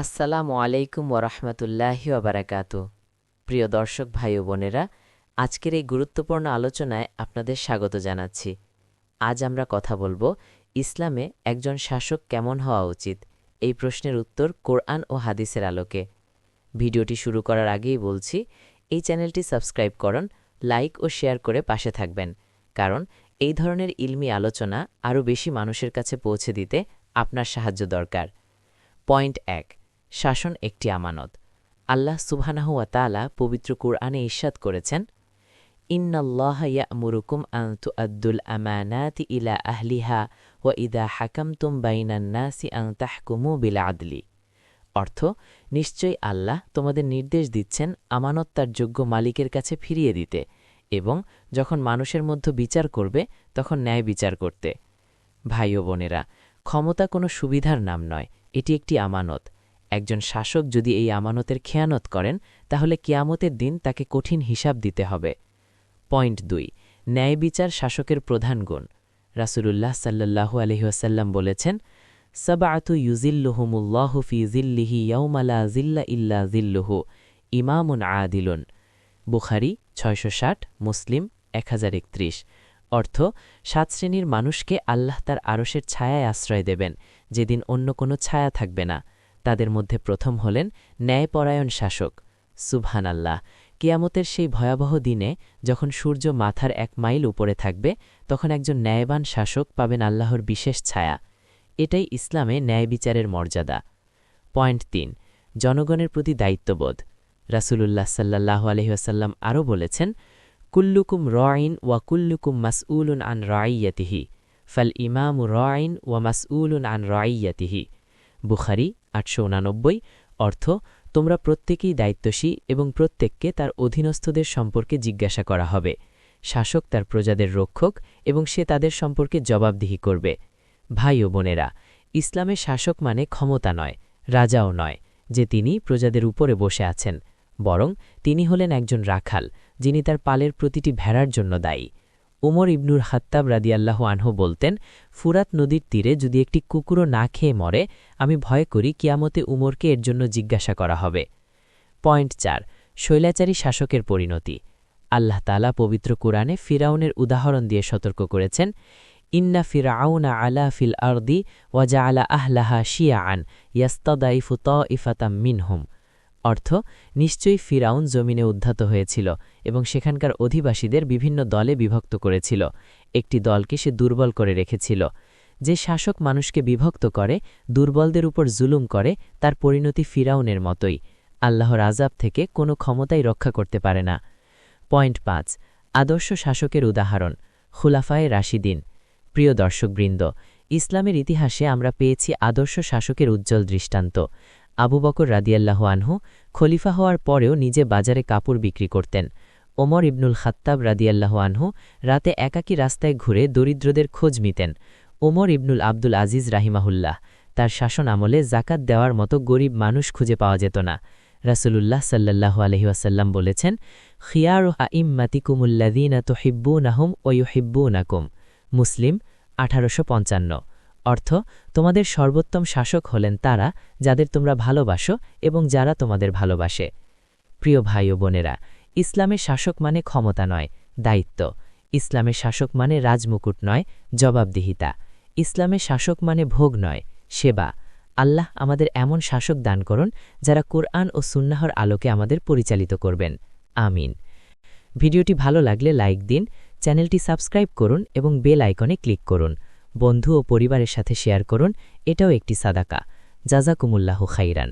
আসসালামু আলাইকুম ওরহমতুল্লাহি ওবারাকাতু। প্রিয় দর্শক ভাই ও বোনেরা, আজকের এই গুরুত্বপূর্ণ আলোচনায় আপনাদের স্বাগত জানাচ্ছি। আজ আমরা কথা বলবো ইসলামে একজন শাসক কেমন হওয়া উচিত, এই প্রশ্নের উত্তর কোরআন ও হাদিসের আলোকে। ভিডিওটি শুরু করার আগেই বলছি, এই চ্যানেলটি সাবস্ক্রাইব করুন, লাইক ও শেয়ার করে পাশে থাকবেন, কারণ এই ধরনের ইলমি আলোচনা আরও বেশি মানুষের কাছে পৌঁছে দিতে আপনার সাহায্য দরকার। পয়েন্ট ১, শাসন একটি আমানত। আল্লাহ সুবহানাহু ওয়া তাআলা পবিত্র কুরআনে ইরশাদ করেছেন, ইন্নাল্লাহা ইয়া'মুরুকুম আন তুআদ্দুল আমানাতি ইলা আহলিহা ওয়া ইযা হাকামতুম বাইনান নাসি আন তাহকুমু বিল আদলি। অর্থ, নিশ্চয়ই আল্লাহ তোমাদের নির্দেশ দিচ্ছেন আমানত তার যোগ্য মালিকের কাছে ফিরিয়ে দিতে, এবং যখন মানুষের মধ্যে বিচার করবে তখন ন্যায় বিচার করতে। ভাই ও বোনেরা, ক্ষমতা কোনো সুবিধার নাম নয়, এটি একটি আমানত। একজন শাসক যদি এই আমানতের খেয়ানত করেন, তাহলে কিয়ামতের দিন তাকে কঠিন হিসাব দিতে হবে। পয়েন্ট ২, ন্যায় বিচার শাসকের প্রধান গুণ। রাসূলুল্লাহ সাল্লাল্লাহু আলাইহি ওয়াসাল্লাম বলেছেন, সাবআতু ইউজিল্লুহুমুল্লাহু ফি জিল্লিহি ইয়াওমা লা জিল্লা ইল্লা জিল্লুহু, ইমামুন আদিলুন। বুখারী ৬৬০, মুসলিম ১০৩১। অর্থ, ৭ শ্রেণীর মানুষকে আল্লাহ তার আরশের ছায়ায় আশ্রয় দেবেন, যেদিন অন্য কোনো ছায়া থাকবে না। তাদের মধ্যে প্রথম হলেন ন্যায়পরায়ণ শাসক। সুবহানাল্লাহ! কিয়ামতের সেই ভয়াবহ দিনে যখন সূর্য মাথার ১ মাইল উপরে থাকবে, তখন একজন ন্যায়বান শাসক পাবেন আল্লাহর বিশেষ ছায়া। এটাই ইসলামে ন্যায় বিচারের মর্যাদা। পয়েন্ট ৩, জনগণের প্রতি দায়িত্ববোধ। রাসূলুল্লাহ সাল্লাল্লাহু আলাইহি ওয়াসাল্লাম আরও বলেছেন, কুল্লুকুম রাঈন ওয়া কুল্লুকুম মাসউলুন আন রাঈয়াতিহি, ফাল ইমামু রাঈন ওয়া মাসউলুন আন রাঈয়াতিহি। বুখারী ৮৮৯। অর্থ, তোমরা প্রত্যেকেই দায়িত্বশীল এবং প্রত্যেককে তার অধীনস্থদের সম্পর্কে জিজ্ঞাসা করা হবে। শাসক তার প্রজাদের রক্ষক এবং সে তাদের সম্পর্কে জবাবদিহি করবে। ভাই ও বোনেরা, ইসলামে শাসক মানে ক্ষমতা নয়, রাজাও নয় যে তিনি প্রজাদের উপরে বসে আছেন, বরং তিনি হলেন একজন রাখাল, যিনি তার পালের প্রতিটি ভেড়ার জন্য দায়ী। উমর ইবনুল খাত্তাব রাদিয়াল্লাহু আনহু বলতেন, ফুরাত নদীর তীরে যদি একটি কুকুরও না খেয়ে মরে, আমি ভয় করি কিয়ামতে উমরকে এর জন্য জিজ্ঞাসা করা হবে। পয়েন্ট ৪, স্বৈরাচারী শাসকের পরিণতি। আল্লাহ তাআলা পবিত্র কুরআনে ফিরাউনের উদাহরণ দিয়ে সতর্ক করেছেন, ইন্না ফিরআউনা আলা ফিল আরদি ওয়া জাআলা আহলাহা শিয়াআন ইয়াস্তাদাইফু তাইফাতাম মিনহুম। অর্থ, নিশ্চয়ই ফিরাউন জমিনে উদ্ধাত হয়েছিল এবং সেখানকার অধিবাসীদের বিভিন্ন দলে বিভক্ত করেছিল। একটি দলকে সে দুর্বল করে রেখেছিল। যে শাসক মানুষকে বিভক্ত করে, দুর্বলদের উপর জুলুম করে, তার পরিণতি ফিরাউনের মতোই। আল্লাহর আযাব থেকে কোনো ক্ষমতাই রক্ষা করতে পারে না। পয়েন্ট ৫, আদর্শ শাসকের উদাহরণ। খুলাফায়ে রাশিদিন। প্রিয় দর্শকবৃন্দ, ইসলামের ইতিহাসে আমরা পেয়েছি আদর্শ শাসকের উজ্জ্বল দৃষ্টান্ত। আবু বকর রাদিয়াল্লাহু আনহু খলিফা হওয়ার পরেও নিজে বাজারে কাপড় বিক্রি করতেন। ওমর ইবনুল খাত্তাব রাদিয়াল্লাহু আনহু রাতে একাকী রাস্তায় ঘুরে দরিদ্রদের খোঁজ নিতেন। ওমর ইবনুল আব্দুল আজিজ রাহিমাহুল্লাহ, তার শাসন আমলে জাকাত দেওয়ার মতো গরিব মানুষ খুঁজে পাওয়া যেত না। রাসূলুল্লাহ সাল্লাল্লাহু আলাইহি ওয়াসাল্লাম বলেছেন, খিয়ারু আইম্মাতিকুমুল্লাযীনা তুহিব্বুনাহুম ওয়া ইউহিব্বুনাকুম। মুসলিম ১৮৫৫। অর্থ, তোমাদের সর্বোত্তম শাসক হলেন তারা যাদের তোমরা ভালোবাসো এবং যারা তোমাদের ভালোবাসে। প্রিয় ভাই ও বোনেরা, ইসলামের শাসক মানে ক্ষমতা নয়, দায়িত্ব। ইসলামের শাসক মানে রাজমুকুট নয়, জবাবদিহিতা। ইসলামের শাসক মানে ভোগ নয়, সেবা। আল্লাহ আমাদের এমন শাসক দান করুন যারা কোরআন ও সুন্নাহর আলোকে আমাদের পরিচালিত করবেন। আমিন। ভিডিওটি ভালো লাগলে লাইক দিন, চ্যানেলটি সাবস্ক্রাইব করুন এবং বেল আইকনে ক্লিক করুন। বন্ধু ও পরিবারের সাথে শেয়ার করুন, এটাও একটি সাদাকা। জাযাকুমুল্লাহু খাইরান।